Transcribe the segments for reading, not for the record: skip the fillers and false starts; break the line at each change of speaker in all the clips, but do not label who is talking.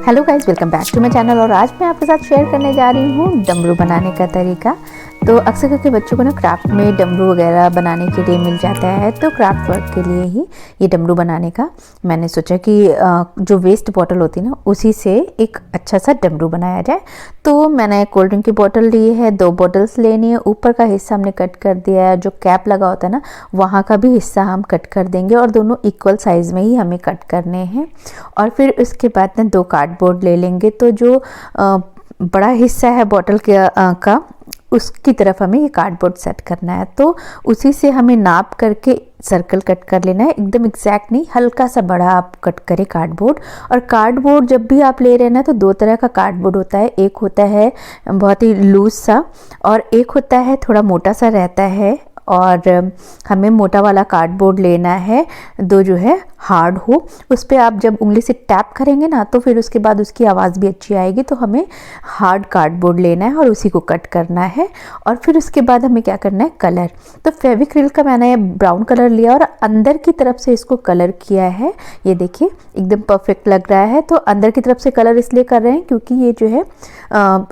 Hello guys, welcome back to my channel. और आज मैं आपके साथ शेयर करने जा रही हूँ डमरू बनाने का तरीका। तो अक्सर करके बच्चों को ना क्राफ्ट में डमरू वगैरह बनाने के लिए मिल जाता है, तो क्राफ्ट वर्क के लिए ही ये डमरू बनाने का मैंने सोचा कि जो वेस्ट बॉटल होती है ना, उसी से एक अच्छा सा डमरू बनाया जाए। तो मैंने कोल्ड ड्रिंक की बॉटल ली है, 2 बॉटल्स लेनी है। ऊपर का हिस्सा हमने कट कर दिया है, जो कैप लगा होता है ना, वहाँ का भी हिस्सा हम कट कर देंगे और दोनों इक्वल साइज़ में ही हमें कट करने हैं। और फिर उसके बाद ना 2 कार्डबोर्ड ले लेंगे। तो जो बड़ा हिस्सा है बॉटल का उसकी तरफ हमें ये कार्डबोर्ड सेट करना है। तो उसी से हमें नाप करके सर्कल कट कर लेना है, एकदम एग्जैक्ट नहीं, हल्का सा बड़ा आप कट करें कार्डबोर्ड। और कार्डबोर्ड जब भी आप ले रहे हैं ना, तो 2 तरह का कार्डबोर्ड होता है। एक होता है बहुत ही लूज सा और एक होता है थोड़ा मोटा सा रहता है। और हमें मोटा वाला कार्डबोर्ड लेना है, 2 जो है हार्ड हो। उस पर आप जब उंगली से टैप करेंगे ना, तो फिर उसके बाद उसकी आवाज़ भी अच्छी आएगी। तो हमें हार्ड कार्डबोर्ड लेना है और उसी को कट करना है। और फिर उसके बाद हमें क्या करना है, कलर। तो फेविक्रिल का मैंने ब्राउन कलर लिया और अंदर की तरफ से इसको कलर किया है। ये देखिए एकदम परफेक्ट लग रहा है। तो अंदर की तरफ से कलर इसलिए कर रहे हैं क्योंकि ये जो है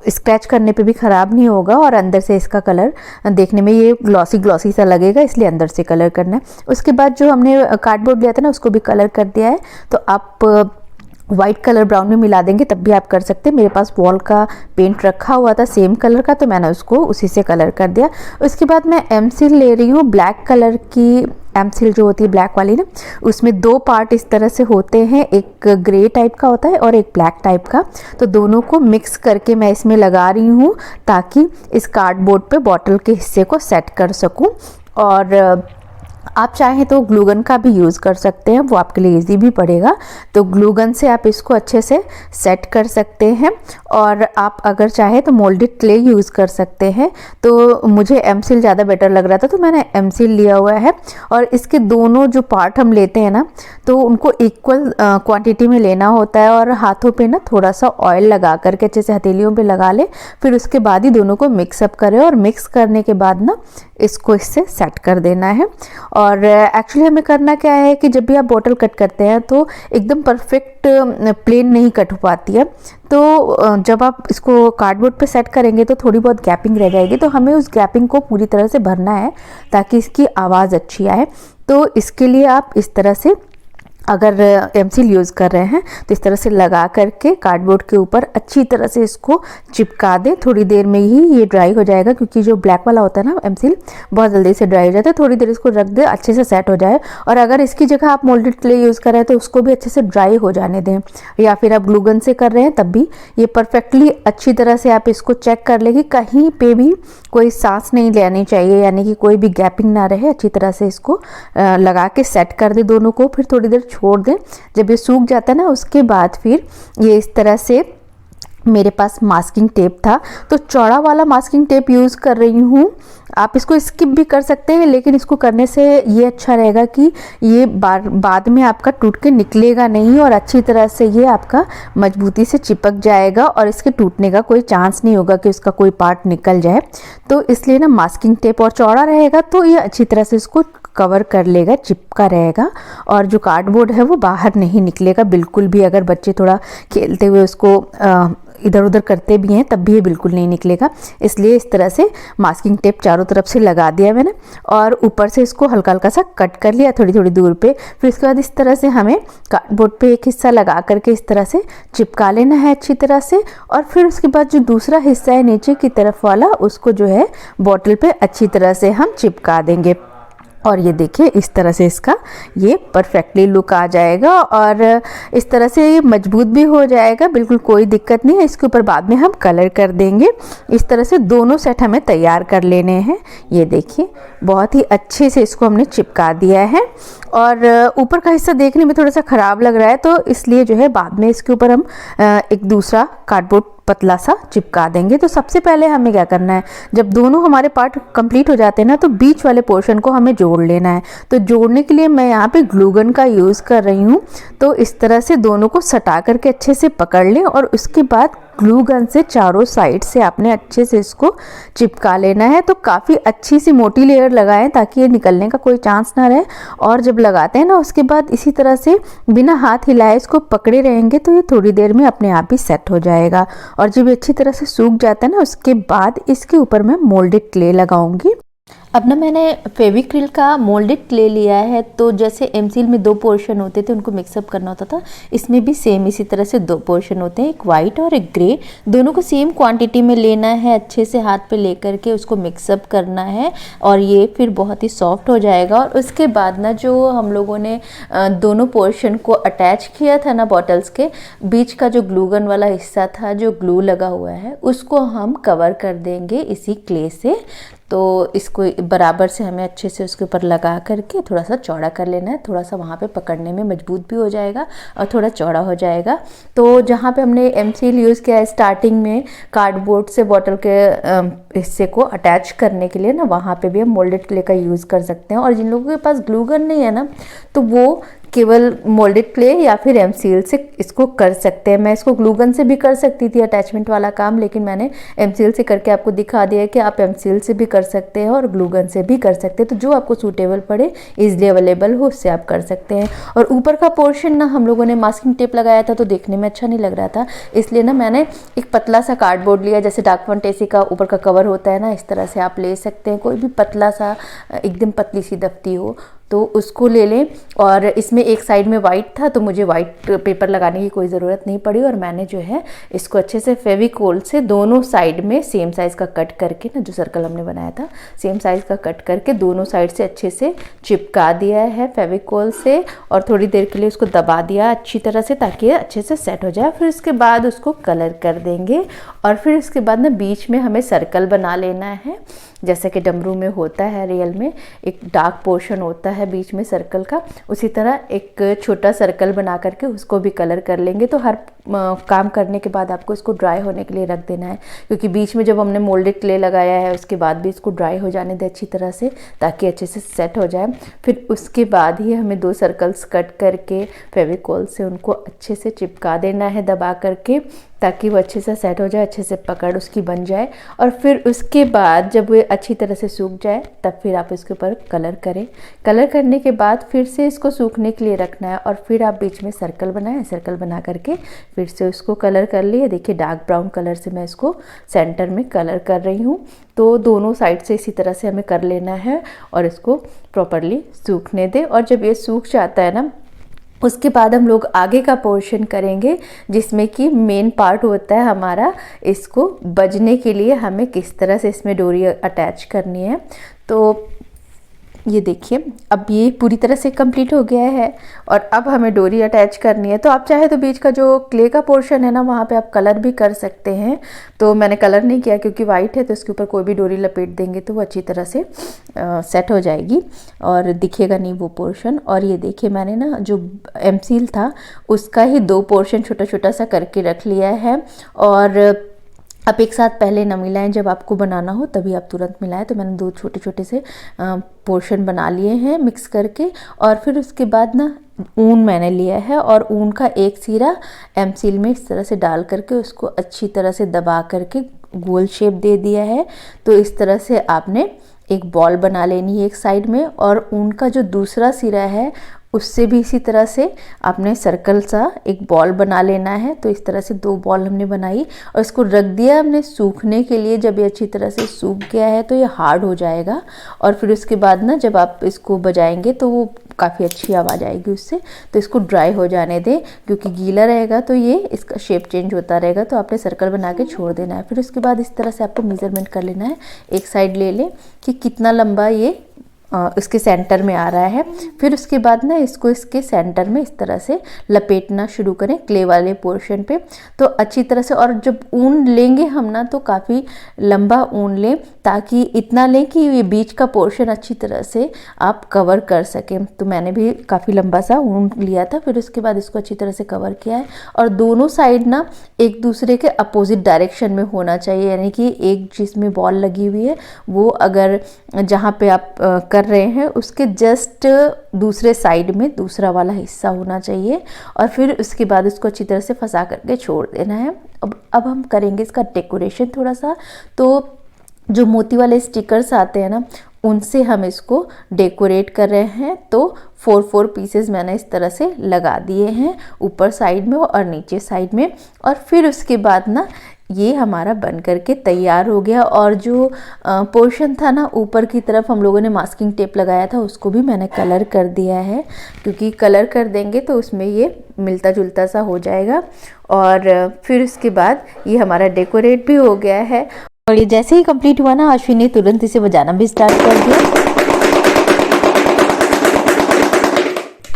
स्क्रैच करने पे भी ख़राब नहीं होगा और अंदर से इसका कलर देखने में ये ग्लॉसी सा लगेगा, इसलिए अंदर से कलर करना है। उसके बाद जो हमने कार्डबोर्ड लिया था ना, उसको भी कलर कर दिया है। तो आप वाइट कलर ब्राउन में मिला देंगे तब भी आप कर सकते हैं। मेरे पास वॉल का पेंट रखा हुआ था सेम कलर का, तो मैंने उसको उसी से कलर कर दिया। उसके बाद मैं एमसील ले रही हूँ, ब्लैक कलर की एमसील जो होती है ब्लैक वाली ना, उसमें 2 पार्ट इस तरह से होते हैं, एक ग्रे टाइप का होता है और एक ब्लैक टाइप का। तो दोनों को मिक्स करके मैं इसमें लगा रही हूँ ताकि इस कार्डबोर्ड पे बॉटल के हिस्से को सेट कर सकूँ। और आप चाहें तो ग्लूगन का भी यूज़ कर सकते हैं, वो आपके लिए इजी भी पड़ेगा। तो ग्लूगन से आप इसको अच्छे से सेट कर सकते हैं। और आप अगर चाहें तो मोल्डेड क्ले यूज़ कर सकते हैं। तो मुझे एमसील ज़्यादा बेटर लग रहा था, तो मैंने एमसील लिया हुआ है। और इसके दोनों जो पार्ट हम लेते हैं ना, तो उनको इक्वल क्वांटिटी में लेना होता है। और हाथों पे ना थोड़ा सा ऑयल लगा करके अच्छे से हथेलियों पे लगा ले, फिर उसके बाद ही दोनों को मिक्सअप करें। और मिक्स करने के बाद ना इसको इससे सेट कर देना है। और एक्चुअली हमें करना क्या है कि जब भी आप बॉटल कट करते हैं तो एकदम परफेक्ट प्लेन नहीं कट हो पाती है। तो जब आप इसको कार्डबोर्ड पे सेट करेंगे तो थोड़ी बहुत गैपिंग रह जाएगी। तो हमें उस गैपिंग को पूरी तरह से भरना है ताकि इसकी आवाज़ अच्छी आए। तो इसके लिए आप इस तरह से अगर एमसील यूज़ कर रहे हैं तो इस तरह से लगा करके कार्डबोर्ड के ऊपर अच्छी तरह से इसको चिपका दें। थोड़ी देर में ही ये ड्राई हो जाएगा, क्योंकि जो ब्लैक वाला होता है ना एमसील, बहुत जल्दी से ड्राई हो जाता है। थोड़ी देर इसको रख दें, अच्छे से सेट हो जाए। और अगर इसकी जगह आप मोल्डेड क्ले यूज़ कर रहे हैं तो उसको भी अच्छे से ड्राई हो जाने दें, या फिर आप ग्लूगन से कर रहे हैं तब भी ये परफेक्टली अच्छी तरह से आप इसको चेक कर लेंगे। कहीं पे भी कोई सांस नहीं लेनी चाहिए, यानी कि कोई भी गैपिंग ना रहे। अच्छी तरह से इसको लगा के सेट कर दे दोनों को, फिर थोड़ी देर छोड़ दें। जब ये सूख जाता है ना, उसके बाद फिर ये इस तरह से, मेरे पास मास्किंग टेप था तो चौड़ा वाला मास्किंग टेप यूज़ कर रही हूँ। आप इसको स्किप भी कर सकते हैं, लेकिन इसको करने से ये अच्छा रहेगा कि ये बाद में आपका टूट के निकलेगा नहीं और अच्छी तरह से ये आपका मजबूती से चिपक जाएगा और इसके टूटने का कोई चांस नहीं होगा कि उसका कोई पार्ट निकल जाए। तो इसलिए ना मास्किंग टेप और चौड़ा रहेगा तो ये अच्छी तरह से इसको कवर कर लेगा, चिपका रहेगा। और जो कार्डबोर्ड है वो बाहर नहीं निकलेगा बिल्कुल भी। अगर बच्चे थोड़ा खेलते हुए उसको इधर उधर करते भी हैं तब भी ये बिल्कुल नहीं निकलेगा। इसलिए इस तरह से मास्किंग टेप चारों तरफ से लगा दिया मैंने और ऊपर से इसको हल्का हल्का सा कट कर लिया थोड़ी थोड़ी दूर पे। फिर इसके बाद इस तरह से हमें कार्डबोर्ड पे एक हिस्सा लगा करके इस तरह से चिपका लेना है अच्छी तरह से। और फिर उसके बाद जो दूसरा हिस्सा है नीचे की तरफ वाला, उसको जो है बॉटल पे अच्छी तरह से हम चिपका देंगे। और ये देखिए इस तरह से इसका ये परफेक्टली लुक आ जाएगा और इस तरह से ये मजबूत भी हो जाएगा, बिल्कुल कोई दिक्कत नहीं है। इसके ऊपर बाद में हम कलर कर देंगे। इस तरह से दोनों सेट हमें तैयार कर लेने हैं। ये देखिए बहुत ही अच्छे से इसको हमने चिपका दिया है। और ऊपर का हिस्सा देखने में थोड़ा सा ख़राब लग रहा है, तो इसलिए जो है बाद में इसके ऊपर हम एक दूसरा कार्डबोर्ड पतला सा चिपका देंगे। तो सबसे पहले हमें क्या करना है, जब दोनों हमारे पार्ट कंप्लीट हो जाते हैं ना, तो बीच वाले पोर्शन को हमें जोड़ लेना है। तो जोड़ने के लिए मैं यहाँ पे ग्लूगन का यूज़ कर रही हूँ। तो इस तरह से दोनों को सटा करके अच्छे से पकड़ लें और उसके बाद ग्लू गन से चारों साइड से आपने अच्छे से इसको चिपका लेना है। तो काफ़ी अच्छी सी मोटी लेयर लगाएं ताकि ये निकलने का कोई चांस ना रहे। और जब लगाते हैं ना उसके बाद इसी तरह से बिना हाथ हिलाए इसको पकड़े रहेंगे तो ये थोड़ी देर में अपने आप ही सेट हो जाएगा। और जब ये अच्छी तरह से सूख जाता है ना उसके बाद इसके ऊपर मैं मोल्डेड क्ले लगाऊंगी। अब ना मैंने फेविक्रिल का मोल्डेड क्ले लिया है। तो जैसे एमसील में 2 पोर्शन होते थे उनको मिक्सअप करना होता था, इसमें भी सेम इसी तरह से 2 पोर्शन होते हैं, एक वाइट और एक ग्रे। दोनों को सेम क्वांटिटी में लेना है, अच्छे से हाथ पे लेकर के उसको मिक्सअप करना है और ये फिर बहुत ही सॉफ्ट हो जाएगा। और उसके बाद ना जो हम लोगों ने दोनों पोर्शन को अटैच किया था ना बॉटल्स के बीच का जो ग्लू गन वाला हिस्सा था जो ग्लू लगा हुआ है उसको हम कवर कर देंगे इसी क्ले से। तो इसको बराबर से हमें अच्छे से उसके ऊपर लगा करके थोड़ा सा चौड़ा कर लेना है, थोड़ा सा वहाँ पे पकड़ने में मजबूत भी हो जाएगा और थोड़ा चौड़ा हो जाएगा। तो जहाँ पे हमने एमसील यूज़ किया है स्टार्टिंग में कार्डबोर्ड से बॉटल के हिस्से को अटैच करने के लिए ना, वहाँ पे भी हम मोल्डेड क्ले का यूज़ कर सकते हैं। और जिन लोगों के पास ग्लू गन नहीं है ना तो वो केवल मोल्डेड क्ले या फिर एमसील से इसको कर सकते हैं। मैं इसको ग्लू गन से भी कर सकती थी अटैचमेंट वाला काम, लेकिन मैंने एमसील से करके आपको दिखा दिया है कि आप एमसील से भी कर सकते हैं और ग्लू गन से भी कर सकते हैं। तो जो आपको सूटेबल पड़े, इजीली अवेलेबल हो, उससे आप कर सकते हैं। और ऊपर का पोर्शन ना हम लोगों ने मास्किंग टेप लगाया था तो देखने में अच्छा नहीं लग रहा था, इसलिए ना मैंने एक पतला सा कार्डबोर्ड लिया, जैसे डाक फंटेसी का ऊपर का कवर होता है ना, इस तरह से आप ले सकते हैं। कोई भी पतला सा एकदम पतली सी दफ्ती हो तो उसको ले लें। और इसमें एक साइड में वाइट था तो मुझे वाइट पेपर लगाने की कोई ज़रूरत नहीं पड़ी और मैंने जो है इसको अच्छे से फेविकोल से दोनों साइड में सेम साइज़ का कट करके ना, जो सर्कल हमने बनाया था सेम साइज़ का कट करके दोनों साइड से अच्छे से चिपका दिया है फेविकोल से। और थोड़ी देर के लिए उसको दबा दिया अच्छी तरह से ताकि ये अच्छे से सेट हो जाए। फिर उसके बाद उसको कलर कर देंगे और फिर उसके बाद ना बीच में हमें सर्कल बना लेना है, जैसे कि डमरू में होता है, रियल में एक डार्क पोर्शन होता है बीच में सर्कल का, उसी तरह एक छोटा सर्कल बना करके उसको भी कलर कर लेंगे। तो हर काम करने के बाद आपको इसको ड्राई होने के लिए रख देना है, क्योंकि बीच में जब हमने मोल्डेड क्ले लगाया है उसके बाद भी इसको ड्राई हो जाने दे अच्छी तरह से ताकि अच्छे से सेट हो जाए। फिर उसके बाद ही हमें 2 सर्कल्स कट करके फेविकोल से उनको अच्छे से चिपका देना है दबा करके, ताकि वो अच्छे से सेट हो जाए, अच्छे से पकड़ उसकी बन जाए। और फिर उसके बाद जब वो अच्छी तरह से सूख जाए तब फिर आप इसके ऊपर कलर करें। कलर करने के बाद फिर से इसको सूखने के लिए रखना है और फिर आप बीच में सर्कल बनाएं, सर्कल बना करके फिर से उसको कलर कर लिए। देखिए डार्क ब्राउन कलर से मैं इसको सेंटर में कलर कर रही हूँ। तो दोनों साइड से इसी तरह से हमें कर लेना है और इसको प्रॉपरली सूखने दें। और जब ये सूख जाता है ना उसके बाद हम लोग आगे का पोर्शन करेंगे, जिसमें कि मेन पार्ट होता है हमारा इसको बजने के लिए हमें किस तरह से इसमें डोरी अटैच करनी है। तो ये देखिए अब ये पूरी तरह से कंप्लीट हो गया है और अब हमें डोरी अटैच करनी है। तो आप चाहे तो बीच का जो क्ले का पोर्शन है ना वहाँ पे आप कलर भी कर सकते हैं। तो मैंने कलर नहीं किया क्योंकि वाइट है, तो इसके ऊपर कोई भी डोरी लपेट देंगे तो वो अच्छी तरह से सेट हो जाएगी और दिखेगा नहीं वो पोर्शन। और ये देखिए मैंने ना जो एमसील था उसका ही 2 पोर्शन छोटा छोटा सा करके रख लिया है। और आप एक साथ पहले न मिलाएं, जब आपको बनाना हो तभी आप तुरंत मिलाएं। तो मैंने 2 छोटे छोटे से पोर्शन बना लिए हैं मिक्स करके। और फिर उसके बाद ना ऊन मैंने लिया है और ऊन का एक सिरा एमसील में इस तरह से डाल करके उसको अच्छी तरह से दबा करके गोल शेप दे दिया है। तो इस तरह से आपने एक बॉल बना लेनी है एक साइड में, और ऊन का जो दूसरा सिरा है उससे भी इसी तरह से आपने सर्कल सा एक बॉल बना लेना है। तो इस तरह से 2 बॉल हमने बनाई और इसको रख दिया हमने सूखने के लिए। जब ये अच्छी तरह से सूख गया है तो ये हार्ड हो जाएगा और फिर उसके बाद ना जब आप इसको बजाएंगे तो वो काफ़ी अच्छी आवाज़ आएगी उससे। तो इसको ड्राई हो जाने दें, क्योंकि गीला रहेगा तो ये इसका शेप चेंज होता रहेगा। तो आपने सर्कल बना के छोड़ देना है। फिर उसके बाद इस तरह से आपको मेज़रमेंट कर लेना है, एक साइड ले लें कि कितना लंबा ये इसके सेंटर में आ रहा है। फिर उसके बाद ना इसको इसके सेंटर में इस तरह से लपेटना शुरू करें क्ले वाले पोर्शन पे, तो अच्छी तरह से। और जब ऊन लेंगे हम ना तो काफ़ी लंबा ऊन लें, ताकि इतना लें कि ये बीच का पोर्शन अच्छी तरह से आप कवर कर सकें। तो मैंने भी काफ़ी लंबा सा ऊन लिया था। फिर उसके बाद इसको अच्छी तरह से कवर किया है और दोनों साइड ना एक दूसरे के अपोजिट डायरेक्शन में होना चाहिए, यानी कि एक जिसमें बॉल लगी हुई है वो अगर जहाँ पे आप कर कर रहे हैं उसके जस्ट दूसरे साइड में दूसरा वाला हिस्सा होना चाहिए और फिर उसके बाद उसको अच्छी तरह से फंसा करके छोड़ देना है। अब हम करेंगे इसका डेकोरेशन थोड़ा सा। तो जो मोती वाले स्टिकर्स आते हैं ना, उनसे हम इसको डेकोरेट कर रहे हैं। तो 4 पीसेस मैंने इस तरह से लगा दिए हैं, ऊपर साइड में और नीचे साइड में। और फिर उसके बाद ना ये हमारा बन करके तैयार हो गया। और जो पोर्शन था ना ऊपर की तरफ हम लोगों ने मास्किंग टेप लगाया था, उसको भी मैंने कलर कर दिया है, क्योंकि कलर कर देंगे तो उसमें ये मिलता जुलता सा हो जाएगा। और फिर उसके बाद ये हमारा डेकोरेट भी हो गया है। और ये जैसे ही कंप्लीट हुआ ना, अश्विन ने तुरंत इसे बजाना भी स्टार्ट कर दिया।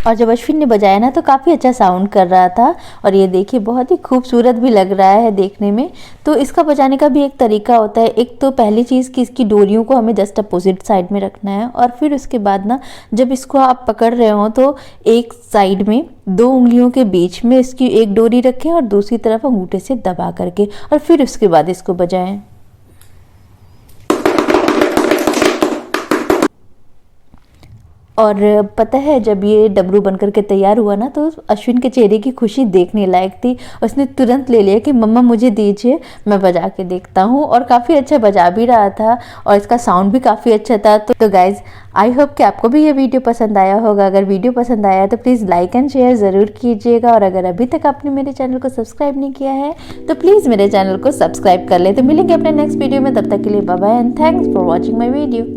और जब अश्विन ने बजाया ना तो काफ़ी अच्छा साउंड कर रहा था। और ये देखिए बहुत ही खूबसूरत भी लग रहा है देखने में। तो इसका बजाने का भी एक तरीका होता है। एक तो पहली चीज़ कि इसकी डोरियों को हमें जस्ट अपोजिट साइड में रखना है, और फिर उसके बाद ना जब इसको आप पकड़ रहे हो तो एक साइड में 2 उंगलियों के बीच में इसकी एक डोरी रखें और दूसरी तरफ अंगूठे से दबा करके, और फिर उसके बाद इसको बजाएं। और पता है जब ये डमरू बनकर के तैयार हुआ ना, तो अश्विन के चेहरे की खुशी देखने लायक थी। उसने तुरंत ले लिया कि मम्मा मुझे दीजिए, मैं बजा के देखता हूँ। और काफ़ी अच्छा बजा भी रहा था और इसका साउंड भी काफ़ी अच्छा था। तो गाइज़, आई होप कि आपको भी ये वीडियो पसंद आया होगा। अगर वीडियो पसंद आया तो प्लीज़ लाइक एंड शेयर ज़रूर कीजिएगा। और अगर अभी तक आपने मेरे चैनल को सब्सक्राइब नहीं किया है तो प्लीज़ मेरे चैनल को सब्सक्राइब कर ले। तो मिलेंगे अपने नेक्स्ट वीडियो में, तब तक के लिए bye bye and thanks for watching my video.